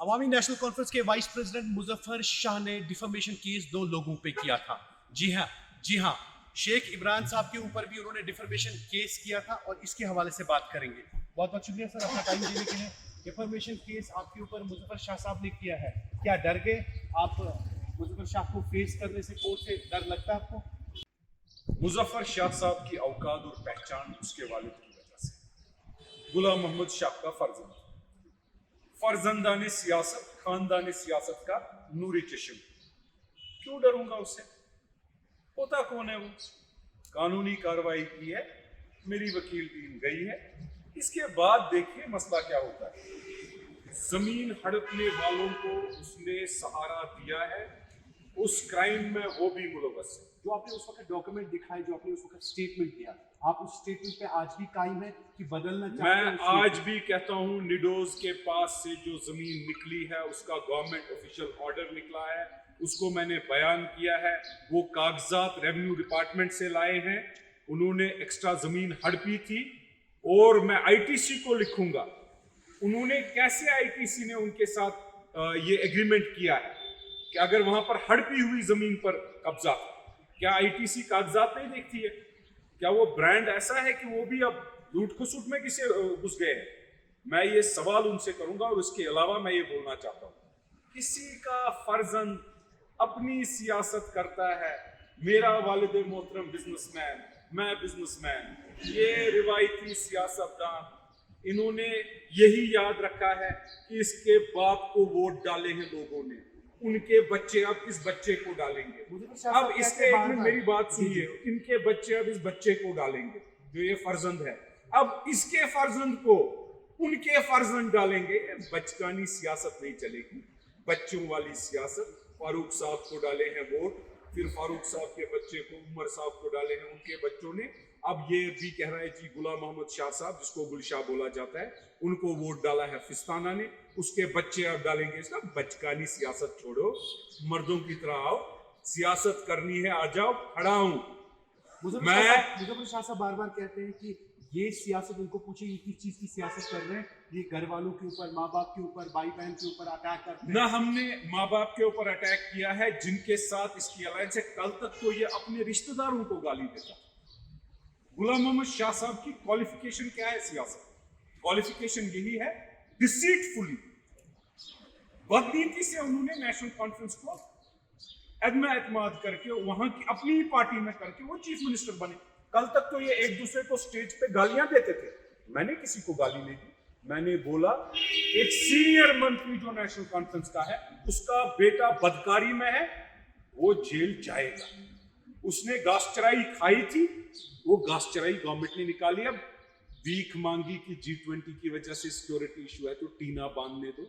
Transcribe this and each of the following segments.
عوامی national conference کے vice president Muzaffar شاہ نے ڈیفیمیشن کیس 2 لوگوں پہ کیا تھا. جی ہاں شیخ عمران صاحب کے اوپر بھی انہوں نے ڈیفیمیشن کیس کیا تھا اور اس کے حوالے سے بات کریں گے. بہت بہت شکریہ سر اپنا ٹائم دینے کے لیے. ڈیفیمیشن کیس آپ کے اوپر مظفر شاہ صاحب نے کیا ہے, کیا ڈر گئے آپ مظفر شاہ کو فیس کرنے سے؟ کورٹ سے ڈر لگتا ہے آپ کو؟ مظفر شاہ صاحب کی اوقات اور پہچان اس کے والد کی وجہ سے. غلام محمد شاہ کا فرزند, فرزندان سیاست, خاندان سیاست کا نوری چشم. کیوں ڈروں گا اس سے؟ ہوتا کون ہے وہ؟ قانونی کارروائی کی ہے, میری وکیل ٹیم گئی ہے, اس کے بعد دیکھیے مسئلہ کیا ہوتا ہے. زمین ہڑپنے والوں کو اس نے سہارا دیا ہے, اس کرائم میں وہ بھی ملوث ہے. جو آپ نے اس وقت ڈاکومنٹ دکھائے, جو آپ نے اس وقت اسٹیٹمنٹ دیا, آپ اس اسٹیٹمنٹ پہ آج بھی قائم ہے کہ بدلنا چاہتے ہیں؟ میں آج بھی کہتا ہوں نیڈوز کے پاس سے جو زمین نکلی ہے اس کا گورنمنٹ آفیشیل آرڈر نکلا ہے, اس کو میں نے بیان کیا ہے. وہ کاغذات ریونیو ڈپارٹمنٹ سے لائے ہیں, انہوں نے ایکسٹرا زمین ہڑپی تھی, اور میں آئی ٹی سی کو لکھوں گا انہوں نے کیسے آئی ٹی سی نے ان کے ساتھ یہ ایگریمنٹ کیا ہے کہ اگر وہاں پر ہڑپی ہوئی زمین پر قبضہ. کیا آئی ٹی سی کاغذات نہیں دیکھتی ہے؟ کیا وہ برانڈ ایسا ہے کہ وہ بھی اب لوٹ کھسوٹ میں کسے گھس گئے ہیں؟ میں یہ سوال ان سے کروں گا. اور اس کے علاوہ میں یہ بولنا چاہتا ہوں, کسی کا فرزند اپنی سیاست کرتا ہے. میرا والد محترم بزنس مین, میں بزنس مین, یہ روایتی سیاست دان, انہوں نے یہی یاد رکھا ہے کہ اس کے باپ کو ووٹ ڈالے ہیں لوگوں نے, ان کے بچے اب اس بچے کو ڈالیں گے. اب اس کے ایک منٹ میری بات سنیے, ان کے بچے اب اس بچے کو ڈالیں گے جو یہ فرزند ہے. اب اس کے فرزند کو ان کے فرزند ڈالیں گے. بچگانی سیاست نہیں چلے گی, بچوں والی سیاست. فاروق صاحب کو ڈالے ہیں ووٹ, پھر فاروق صاحب کے بچے کو, عمر صاحب کو ڈالے ہیں ان کے بچوں نے. اب یہ بھی کہہ رہا ہے جی غلام محمد شاہ صاحب, جس کو گلشاہ بولا جاتا ہے, ان کو ووٹ ڈالا ہے فستانہ نے, اس کے بچے اب ڈالیں گے. اس کا بچکانی سیاست چھوڑو, مردوں کی طرح آؤ, سیاست کرنی ہے آ جاؤ, کھڑا ہوں. مظفر شاہ صاحب بار بار کہتے ہیں کہ یہ سیاست, ان کو پوچھیں یہ کس چیز کی سیاست کر رہے ہیں؟ یہ گھر والوں کے اوپر, ماں باپ کے اوپر, بھائی بہن کے اوپر اٹیک کرتے ہیں. نہ ہم نے ماں باپ کے اوپر اٹیک کیا ہے جن کے ساتھ اس کی الائنس ہے. کل تک تو یہ اپنے رشتہ داروں کو گالی دیتا. غلام محمد شاہ صاحب کی کوالیفیکیشن کیا ہے سیاست؟ کوالیفیکیشن یہی ہے, ڈسیٹفلی, بدنیتی سے انہوں نے نیشنل کانفرنس کو عدم اعتماد کر کے وہاں کی اپنی پارٹی میں کر کے وہ چیف منسٹر بنے. کل تک تو یہ ایک دوسرے کو سٹیج پہ گالیاں دیتے تھے. میں نے کسی کو گالی نہیں دی. میں نے بولا ایک سینئر منتری جو نیشنل کانفرنس کا ہے, اس کا بیٹا بدکاری میں ہے, وہ جیل جائے گا. اس نے گھاس چرائی کھائی تھی, وہ گھاس چرائی گورنمنٹ نے نکالی. اب بھیک مانگی کی G20 کی وجہ سے سیکورٹی ایشو ہے تو ٹینا باندھنے دو.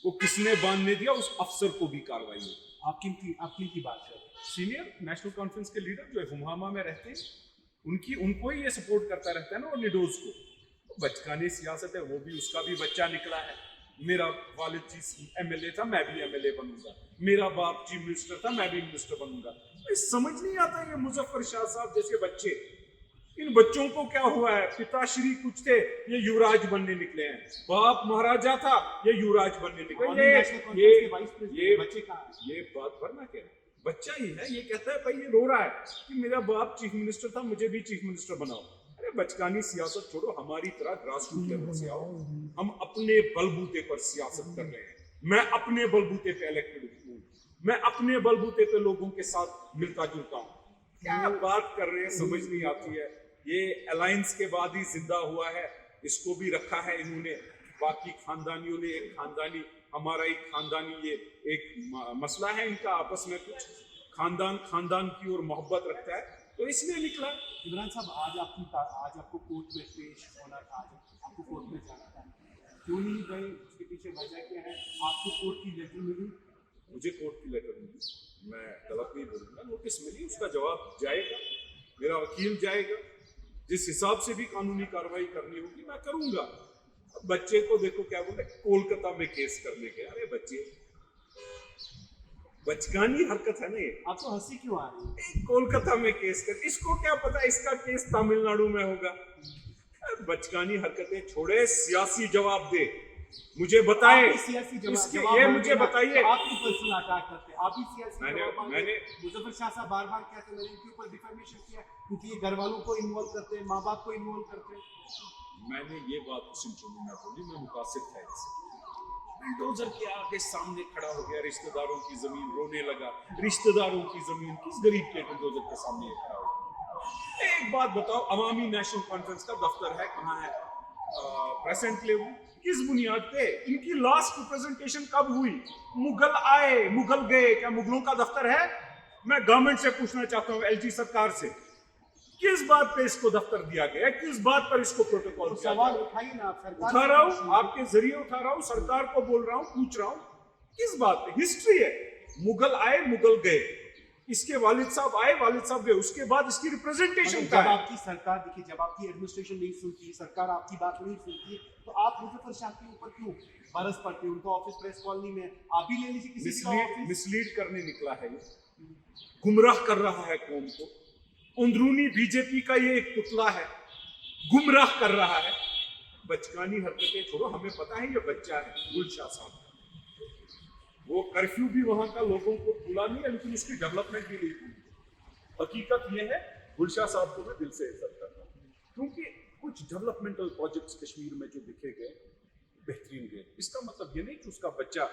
وہ کس نے باندھنے دیا؟ اس افسر کو بھی کاروائی ہو. آپ کی بات کر رہے ہیں. سینئر نیشنل کانفرنس کے لیڈر جو ہمہامہ میں رہتے ہیں, ان کو ہی یہ سپورٹ کرتا رہتا ہے نا, اور نیڈوز کو. بچکانی سیاست ہے, وہ بھی, اس کا بھی بچہ نکلا ہے. میرا والد ایم ایل اے تھا, میں بھی ایم ایل اے بنوں گا. میرا باپ چیف منسٹر تھا, میں بھی منسٹر بنوں گا. سمجھ نہیں آتا یہ مظفر شاہ صاحب جیسے بچے, ان بچوں کو کیا ہوا ہے؟ پتا شری کچھ تھے, یہ یوراج بننے نکلے ہیں. باپ مہاراجا تھا, یہ یوراج بننے نکلے. یہ بات بھرنا کیا ہے؟ بچہ ہی ہے, یہ کہتا ہے بھائی, یہ رو رہا ہے کہ میرا باپ چیف منسٹر تھا, مجھے بھی چیف منسٹر بناؤ. ارے بچکانی سیاست چھوڑو, ہماری طرح گراس روٹ لیول سے آؤ. ہم اپنے بلبوتے پر سیاست کر رہے ہیں. میں اپنے بلبوتے پہ الیکٹڈ ہوں, میں اپنے بلبوتے پہ لوگوں کے ساتھ ملتا جلتا ہوں. کیا بات کر رہے ہیں, سمجھ نہیں آتی ہے. یہ الائنس کے بعد ہی زندہ ہوا ہے, اس کو بھی رکھا ہے انہوں نے. باقی خاندانیوں نے, ایک خاندانی, ہمارا ایک خاندانی, یہ ایک مسئلہ ہے ان کا آپس میں, کچھ خاندان کی اور محبت رکھتا ہے, تو اس لیے نکلا. عمران صاحب آج آپ کو کورٹ میں پیش ہونا تھا, آپ کو کورٹ میں جانا تھا, کیوں نہیں گئے؟ اس کے پیچھے وجہ کیا ہے؟ آپ کو کورٹ کی لیٹر ملی؟ مجھے کورٹ کی لیٹر ملی, میں غلط نہیں بولوں گا. نوٹس ملی, اس کا جواب جائے گا, میرا وکیل جائے گا. جس حساب سے بھی قانونی کارروائی کرنی ہوگی میں کروں گا. بچے کو دیکھو کیا بولے, کولکتہ میں کیس کرنے کے. ارے بچے, بچکانی حرکت ہے نا یہ. آپ کو ہنسی کیوں آ رہی ہے؟ کولکتہ میں کیس کر, اس کو کیا پتا اس کا کیس تمل ناڈو میں ہوگا. بچکانی حرکتیں چھوڑے, سیاسی جواب دے. मुझे बताएं आप ही सियासी इसके जवाब ये मांगे मुझे ना, बताइए। आप ही पर्सनल अटैक करते हैं, आप ही सियासी जवाब मांगे। मैंने मुजफ्फर शाह साहब बार बार कहते हैं मैंने इनके ऊपर डिफेमेशन किया क्योंकि ये घर वालों को इन्वॉल्व करते हैं, माँ बाप को इन्वॉल्व करते हैं। मैंने ये बात उसी जुम्मे में बोली, मैं मुतासिर था इससे। बुलडोजर के आगे सामने खड़ा हो गया, रिश्तेदारों की जमीन, रोने लगा। रिश्तेदारों की जमीन किस गरीब के बुलडोजर के सामने ये खड़ा हो गया? एक बात बताओ, अवामी नेशनल कॉन्फ्रेंस का दफ्तर है, कहाँ है? प्रेजेंट ले किस बुनियाद पे? इनकी लास्ट रिप्रेजेंटेशन कब हुई? मुगल आए, मुगल गए, क्या मुगलों का दफ्तर है? मैं गवर्नमेंट से पूछना चाहता हूँ, एलजी सरकार से, किस बात पे इसको दफ्तर दिया गया है? किस बात पर इसको प्रोटोकॉल दिया सवाल गया? उठाइए ना आप, सरकार उठा रहा हूँ, आपके जरिए उठा रहा हूँ, सरकार को बोल रहा हूँ, पूछ रहा हूँ, किस बात पे? हिस्ट्री है, मुगल आए, मुगल गए, इसके वालिद साहब आए, वालिद साहब गए, उसके बाद इसकी रिप्रेजेंटेशन जब का है। आपकी सरकार, देखिए जब आपकी एडमिनिस्ट्रेशन नहीं सुनती, सरकार आपकी बात नहीं सुनती, तो आप मुजफ्फर शाह के ऊपर क्यों बरस पड़ते हैं? उनका ऑफिस प्रेस कॉलोनी में, आप ही ले लीजिए किसी का ऑफिस। मिसलीड करने निकला है ये, गुमराह कर रहा है कौम को। अंदरूनी बीजेपी का ये एक पुतला है, गुमराह कर रहा है। बचकानी हरकतें छोड़ो, हमें पता है ये बच्चा है गुलशाह साहब, वो कर्फ्यू भी वहां का लोगों को भूला नहीं है, लेकिन उसकी डेवलपमेंट भी नहीं भूली। हकीकत ये है, गुलशाह साहब को मैं दिल से इज्जत करता हूँ, क्योंकि कुछ डेवलपमेंटल प्रोजेक्ट्स कश्मीर में जो दिखे गए बेहतरीन गए। इसका मतलब ये नहीं कि उसका बच्चा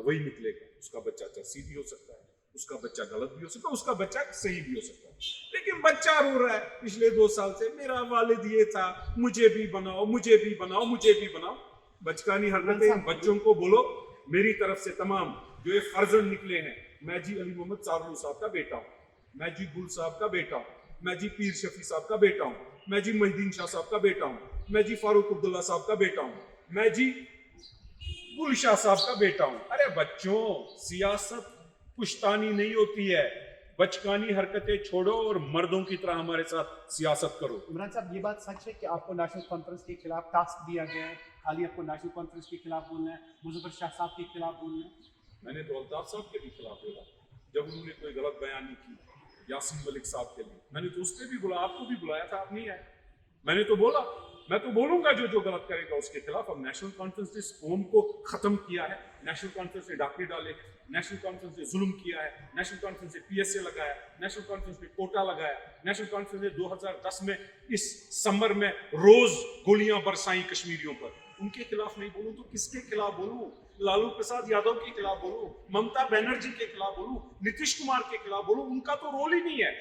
वही निकलेगा, उसका बच्चा चर्सी भी हो सकता है, उसका बच्चा गलत भी हो सकता है, उसका बच्चा सही भी हो सकता है, लेकिन बच्चा रो रहा है पिछले 2 साल से, मेरा वालिद ये था, मुझे भी बनाओ, मुझे भी बनाओ, मुझे भी बनाओ। बचकानी हरकतें बच्चों को बोलो। मेरी तरफ से तमाम जो ये फर्जंद निकले हैं, मैं जी अली मोहम्मद सारू साहब का बेटा हूँ, मैं जी गुल साहब का बेटा हूँ, मैं जी पीर शफी साहब का बेटा हूँ, मैं जी मोहिद्दीन शाह साहब का बेटा हूँ, मैं जी फारूक अब्दुल्ला साहब का बेटा हूँ, मैं जी गुलशाह साहब का बेटा हूँ। अरे बच्चों, सियासत पुश्तानी नहीं होती है, बचकानी हरकतें छोड़ो और मर्दों की तरह हमारे साथ सियासत करो। इमरान साहब, ये बात सच है कि आपको नेशनल कॉन्फ्रेंस के खिलाफ टास्क दिया गया है, खाली आपको नेशनल कॉन्फ्रेंस के खिलाफ बोलना है, मुजफ्फर शाह साहब के खिलाफ बोलना है? मैंने तो अल्ताफ साहब के भी खिलाफ बोला जब उन्होंने कोई गलत बयानी की, यासीन मलिक साहब के लिए मैंने तो उससे भी बुलाया, आपको भी बुलाया था, आप नहीं आए। मैंने तो बोला, मैं तो बोलूंगा जो गलत करेगा उसके खिलाफ। अब नेशनल कॉन्फ्रेंस ने इस कौम को खत्म किया है, नेशनल कॉन्फ्रेंस ने डाके डाले, नेशनल कॉन्फ्रेंस ने जुल्म किया है, नेशनल कॉन्फ्रेंस ने पीएसए लगाया, नेशनल कॉन्फ्रेंस ने कोटा लगाया, नेशनल कॉन्फ्रेंस ने 2010 में इस समर में रोज गोलियां बरसाई कश्मीरियों पर। उनके खिलाफ नहीं बोलूं तो किसके खिलाफ बोलूं? लालू प्रसाद यादव के खिलाफ बोलूं, ममता बनर्जी के खिलाफ बोलूं, नीतीश कुमार के खिलाफ बोलूं? उनका तो रोल ही नहीं है,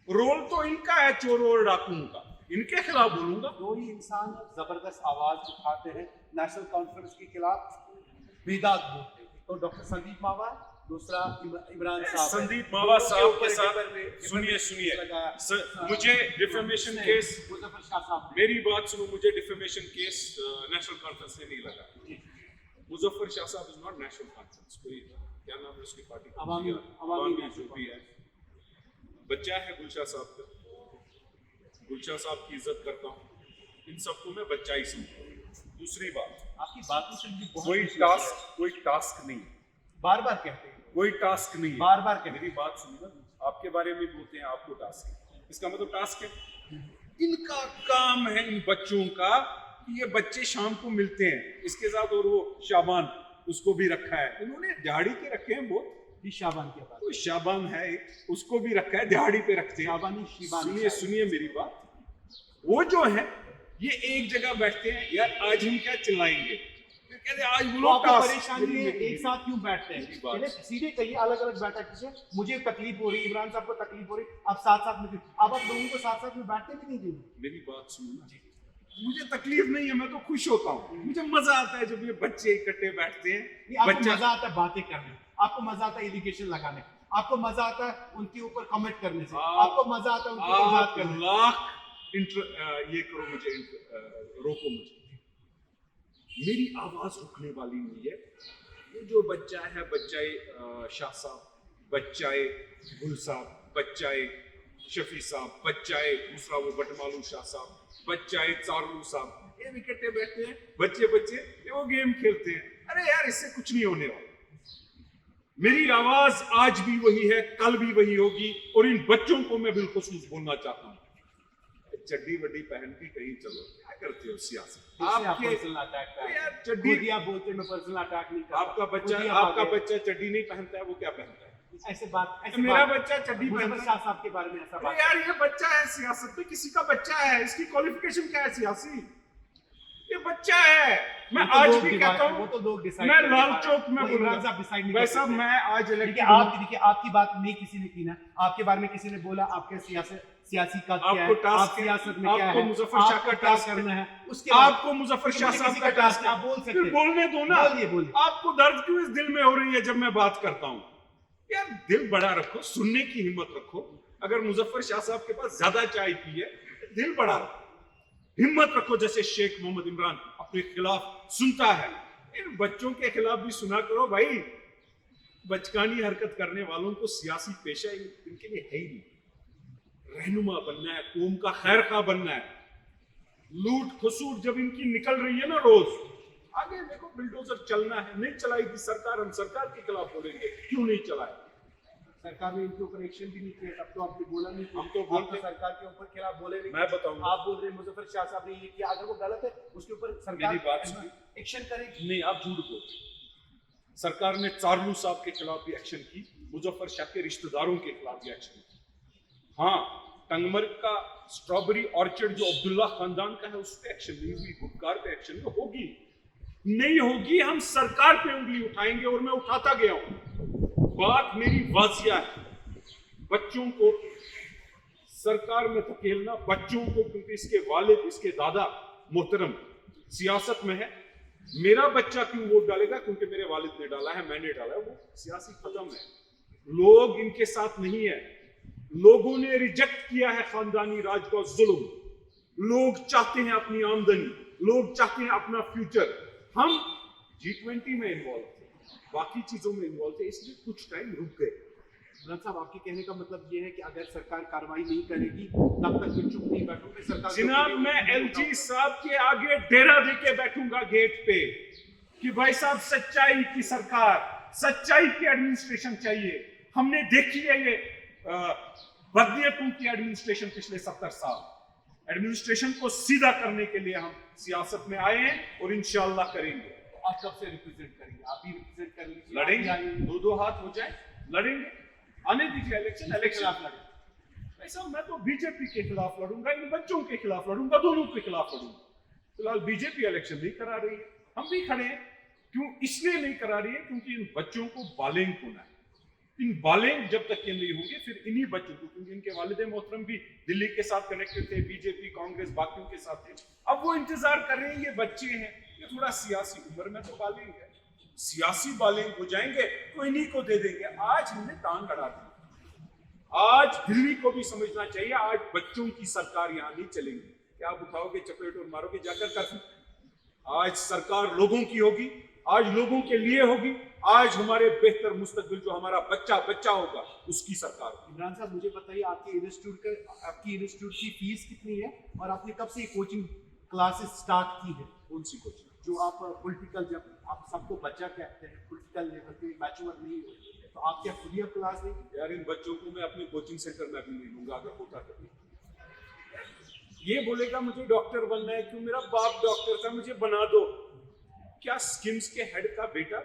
रोल तो इनका है चोरों और डाकुओं का, इनके खिलाफ बोलूंगा। दो ही इंसान जबरदस्त आवाज उठाते हैं नेशनल कॉन्फ्रेंस के खिलाफ, बेदाग बोलते हैं, तो डॉक्टर संदीप मावा, दूसरा इमरान साहब। संदीप मावा साहब के साथ सुनिए मुझे डिफेमेशन केस, मुजफ्फर शाह साहब, मेरी बात सुनो, मुझे डिफेमेशन केस नेशनल कॉन्फ्रेंस से नहीं लगा। मुजफ्फर शाह साहब इज नॉट नेशनल कॉन्फ्रेंस, कोई क्या नाम है उसकी पार्टी, अवामी जो भी है, बच्चा है गुलशाह साहब का, गुलशाह साहब की इज्जत करता हूँ, इन सबको मैं बच्चा ही समझता हूँ। दूसरी बात, आपकी बातों से भी बहुत कोई टास्क नहीं, बार बार कहते हैं, कोई टास्क नहीं है, बार बार कहते हैं। मेरी बात सुनिए ना, आपके बारे में बोलते हैं आपको टास्क है, इसका मतलब टास्क है, इनका काम है इन बच्चों का कि ये बच्चे शाम को मिलते हैं इसके साथ, और वो शाबान उसको भी रखा है, इन्होंने दिहाड़ी के रखे हैं बहुत, भी शाबान के बाद कोई शाबान है उसको भी रखा है, दिहाड़ी पे रखते हैं। शाबानी शिबानी, सुनिए मेरी बात, वो जो है ये एक जगह बैठते हैं, यार आज हम क्या चिल्लाएंगे, कहते आज तो बोलो आपको टास्क, परेशानी है, एक साथ क्यों बैठते हैं? चलिए सीधे कहिए, अलग अलग बैठक कीजिए, मुझे तकलीफ हो रही, इमरान साहब को तकलीफ हो रही, आप साथ साथ में, अब आप लोगों को साथ साथ में बैठने भी नहीं देंगे। मेरी बात सुनो ना, मुझे तकलीफ नहीं है, मैं तो खुश होता हूँ, मुझे मजा आता है जब ये बच्चे इकट्ठे बैठते हैं। आपको मजा आता है बातें करने, आपको मजा आता है एलिगेशन लगाने, आपको मजा आता है उनके ऊपर कमेंट करने से, आपको मजा आता है उनके ऊपर बात करने से। लाख ये करो, मुझे रोको, मुझे मेरी आवाज रुकने वाली नहीं है। ये जो बच्चा है, बच्चाए शाह साहब, बच्चाए गुल साहब, बच्चाए शफी साहब, बच्चाए दूसरा वो बटमालू शाह साहब, बच्चाए चारू साहब, ये विकेटे बैठते हैं, बच्चे ये वो गेम खेलते हैं। अरे यार, इससे कुछ नहीं होने वाला। मेरी आवाज आज भी वही है, कल भी वही होगी, और इन बच्चों को मैं बिलखुसूस बोलना चाहता हूँ, चड्डी वड्डी पहन के कहीं चलो, क्या करते हो सियासत? आपके आपके यार चड्डी, आप बोलते मैं पर्सनल अटैक नहीं करता। आपका बच्चा चड्डी नहीं पहनता है, वो क्या पहनता है? ऐसे बात, ऐसे मेरा बात- बच्चा चड्डी मुजफ्फर पहनता शाह साहब के बारे में ऐसा है। बात यार ये बच्चा है, सियासत में किसी का बच्चा है, इसकी क्वालिफिकेशन क्या है सियासी? ये बच्चा है। मैं वो तो आज लोग भी डिसाइड- कहता हूँ, वो तो लोग डिसाइड मैं करेंगे। लाल चौक में वो इमरान बोलूंगा, साहब डिसाइड नहीं भाई कर साहब सकते। मैं आज देखिए इलेक्टेड देखिए आपकी बात नहीं किसी ने की ना, आपके बारे में किसी ने बोला आपके सियासी का क्या आपको है, टास्क आप सियासत में क्या आपको है, मुजफ्फर शाह आपको का क्या टास्क करना है, उसके बाद आपको मुजफ्फर शाह मुझे साहब किसी का का टास्क टास्क आप बोल सकते फिर हैं। बोलने दो ना। बोलिए। आपको दर्द क्यों इस दिल में हो रही है जब मैं बात करता हूँ? यार दिल बड़ा रखो, सुनने की हिम्मत रखो। अगर मुजफ्फर शाह साहब के पास ज्यादा चाय पी है, दिल बड़ा रखो, हिम्मत रखो। जैसे शेख मोहम्मद इमरान अपने खिलाफ सुनता है, इन बच्चों के खिलाफ भी सुना करो भाई। बचकानी हरकत करने वालों को सियासी पेशा इनके लिए है ही नहीं। रहनुमा बनना है, कौम का खैर खा बनना है। लूट खसूट जब इनकी निकल रही है ना रोज, आगे देखो बिल्डोजर चलना है। नहीं चलाएगी सरकार, हम सरकार के खिलाफ बोलेंगे क्यों नहीं चलाए। सरकार ने इनके ऊपर एक्शन भी नहीं किया, तब तो आपने बोला नहीं। हम तो आप बोलते सरकार के ऊपर खिलाफ बोले नहीं। मैं बताऊंगा। आप बोल रहे हैं मुजफ्फर शाह साहब ने ये किया, अगर वो गलत है उसके ऊपर सरकार मेरी बात सुनिए। एक्शन करेगी। नहीं, आप झूठ बोलते हैं। सरकार ने चारलू साहब के खिलाफ भी एक्शन की, मुजफ्फर शाह के रिश्तेदारों के खिलाफ भी एक्शन की। हाँ, टंगमर्ग का स्ट्रॉबेरी ऑर्चर्ड जो अब्दुल्ला खानदान का है उस पर एक्शन नहीं हुई, गुपकार पे एक्शन होगी नहीं होगी। हम सरकार पे उंगली उठाएंगे और मैं उठाता गया हूं। बात मेरी वाजिया है, बच्चों को सरकार में धकेलना, बच्चों को, क्योंकि इसके वालिद इसके दादा मोहतरम सियासत में है। मेरा बच्चा क्यों वोट डालेगा? क्योंकि मेरे वालिद ने डाला है, मैंने डाला है, वो सियासी खत्म है। लोग इनके साथ नहीं है। लोगों ने रिजेक्ट किया है खानदानी राज का जुल्म। लोग चाहते हैं अपनी आमदनी, लोग चाहते हैं अपना फ्यूचर। हम G20 में इन्वॉल्व थे, बाकी चीजों में इन्वॉल्व थे, इसलिए कुछ टाइम रुक गए। इमरान साहब, आपके कहने का मतलब ये है कि अगर सरकार कार्रवाई नहीं करेगी तब तक मैं चुप नहीं बैठूंगी। सरकार जनाब, मैं LG साहब के आगे डेरा देके बैठूंगा गेट पे कि भाई साहब सच्चाई की सरकार, सच्चाई की एडमिनिस्ट्रेशन चाहिए। हमने देखी है ये बदनीयतों की एडमिनिस्ट्रेशन पिछले 70 साल। एडमिनिस्ट्रेशन को सीधा करने के लिए हम सियासत में आए हैं और इंशाअल्लाह करेंगे। आप कब से रिप्रेजेंट करेंगे? आप ही रिप्रेजेंट कर लीजिए, लड़ेंगे, दो हाथ हो जाए, लड़ेंगे। आने दीजिए इलेक्शन आप लड़ेंगे। ऐसा मैं तो बीजेपी के खिलाफ लड़ूंगा, इन बच्चों के खिलाफ लड़ूंगा, दोनों के खिलाफ लड़ूंगा। फिलहाल बीजेपी इलेक्शन नहीं करा रही है, हम भी खड़े हैं। क्यों इसलिए नहीं करा रही है? क्योंकि इन बच्चों को बालेंग होना है। इन बालेंग जब तक ये नहीं होंगे, फिर इन्हीं बच्चों को, क्योंकि इनके वालिद मोहतरम भी दिल्ली के साथ कनेक्टेड थे, बीजेपी, कांग्रेस, बाकियों के साथ थे। अब वो इंतजार कर रहे हैं, ये बच्चे हैं, ये थोड़ा सियासी उम्र में तो बालेंग है, सियासी बालेंग हो जाएंगे तो इन्हीं को दे देंगे। आज हमने टांग अड़ा दी, आज दिल्ली को भी समझना चाहिए, आज बच्चों की सरकार यहाँ नहीं चलेगी। क्या आप उठाओगे चपेट और मारोगे जाकर कर? आज सरकार लोगों की होगी, आज लोगों के लिए होगी, आज हमारे बेहतर मुस्तकबिल जो हमारा बच्चा होगा उसकी सरकार होगी। इमरान साहब, मुझे बताइए आपके इंस्टीट्यूट की फीस कितनी है और आपने कब से कोचिंग क्लासेस स्टार्ट की है? कौन सी कोचिंग? जो आप पॉलिटिकल, जब आप सबको बच्चा कहते हैं, पॉलिटिकल लेवल पे मैच्योर नहीं हुए तो आप क्या खुद ही क्लास देंगे? यार इन बच्चों को मैं अपने कोचिंग सेंटर में भी नहीं लूंगा अगर होता कभी। ये बोलेगा मुझे डॉक्टर बनना है, क्यों? मेरा बाप डॉक्टर था, मुझे बना दो। क्या स्किम्स के हेड का बेटा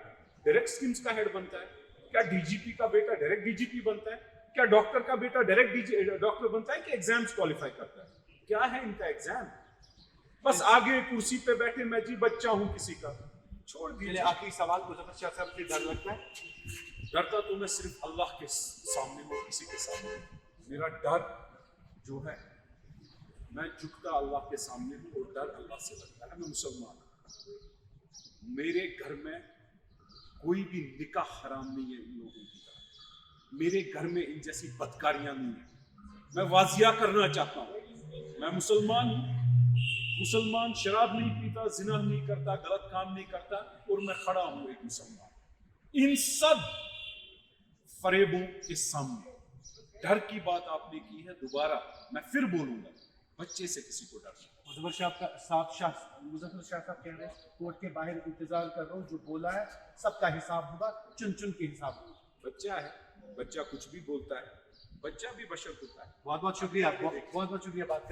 डायरेक्ट स्किम्स का हेड बनता है? क्या डीजीपी का बेटा डायरेक्ट डीजीपी बनता है? क्या डॉक्टर का बेटा डायरेक्ट डॉक्टर बनता है कि एग्जाम्स क्वालिफाई करता है? क्या है इनका एग्जाम? बस आगे कुर्सी पे बैठे मैं जी बच्चा हूं किसी का, छोड़ दीजिए। आखिरी सवाल, मुजफ्फर शाह साहब से डर लगता है? डरता तो मैं सिर्फ अल्लाह के सामने हूं, किसी के सामने। मेरा डर जो है, मैं झुकता अल्लाह के सामने हूं और डर अल्लाह से लगता है। मैं मुसलमान हूं, मेरे घर में कोई भी निकाह हराम नहीं है इन लोगों की तरह। मेरे घर में इन जैसी बदकारियां नहीं है। मैं वाजिया करना चाहता हूं, मैं मुसलमान हूं, मुसलमान शराब नहीं पीता, जिना नहीं करता, गलत काम नहीं करता, और मैं खड़ा हूं एक मुसलमान। इन सब फरेबों के सामने डर की बात आपने की है, दोबारा मैं फिर बोलूंगा, बच्चे से किसी को डर नहीं। मुजफ्फर शाह साहब कह रहे हैं कोर्ट के बाहर इंतजार कर रहा हूँ, जो बोला है सबका हिसाब होगा, चुन चुन के हिसाब होगा। बच्चा है, बच्चा कुछ भी बोलता है, बच्चा भी बशर होता है। बहुत बहुत शुक्रिया, बहुत बहुत शुक्रिया बात